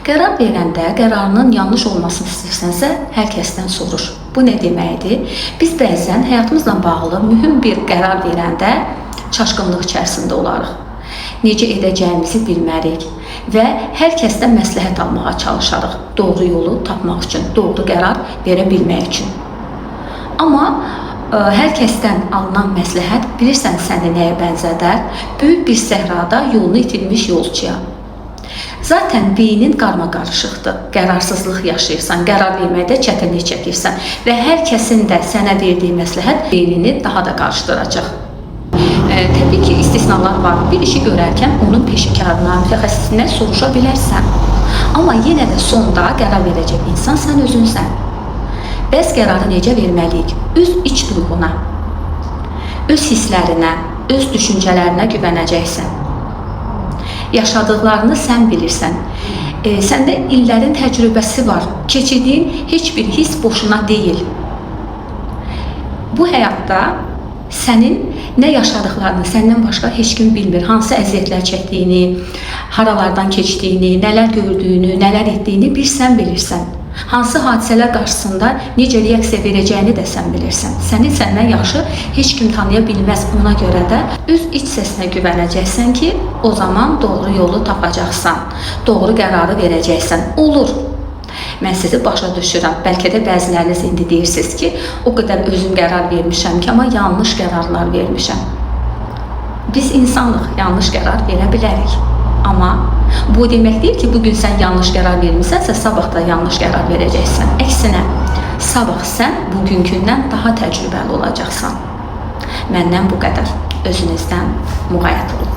Qərar verəndə qərarının yanlış olmasını istəyirsənsə, hər kəsdən soruş. Bu nə deməkdir? Biz bəzən həyatımızla bağlı mühüm bir qərar verəndə çaşqınlıq içərisində olarıq. Necə edəcəyimizi bilmərik və hər kəsdən məsləhət almağa çalışarıq. Doğru yolu tapmaq üçün, doğru qərar verə bilmək üçün. Amma hər kəsdən alınan məsləhət bilirsən səni nəyə bənzədər? Böyük bir səhrada yolunu itirmiş yolçuya. Zaten beynin qarma-qarışıqdır. Qərarsızlıq yaşayırsan, qərar verməkdə çətinlik çəkirsən və hər kəsin də sənə verdiyi məsləhət beynini daha da qarışdıracaq. Təbii ki, istisnalar var. Bir işi görərkən onun peşəkarına, mütəxəssisindən soruşa bilərsən. Amma yenə də sonda qərar verəcək insan sən özünsən. Bəs qərarı necə verməliyik? Öz iç duyğuna, öz hisslərinə, öz düşüncələrinə güvənəcəksən. Yaşadıqlarını sən bilirsən. Səndə illərin təcrübəsi var. Keçirdiyin heç bir his boşuna deyil. Bu həyatda sənin nə yaşadıqlarını səndən başqa heç kim bilmir. Hansı əziyyətlər çəkdiyini, haralardan keçdiyini, nələr gördüyünü, nələr etdiyini bir sən bilirsən. Hansı hadisələr qarşısında necə reaksiya verəcəyini də sən bilirsən. Səni səndən yaxşı heç kim tanıya bilməz. Ona görə də öz iç səsinə güvənəcəksən ki, o zaman doğru yolu tapacaqsan, doğru qərarı verəcəksən. Olur. Mən sizi başa düşürəm. Bəlkə də bəziləriniz indi deyirsiniz ki, o qədər özüm qərar vermişəm ki, amma yanlış qərarlar vermişəm. Biz insanlıq, yanlış qərar verə bilərik. Amma bu demək deyil ki, bugün sən yanlış qərar vermisənsə, sabah da yanlış qərar verəcəksən. Əksinə, sabah sən bugünkündən daha təcrübəli olacaqsan. Məndən bu qədər. Özünüzdən müğayət olun.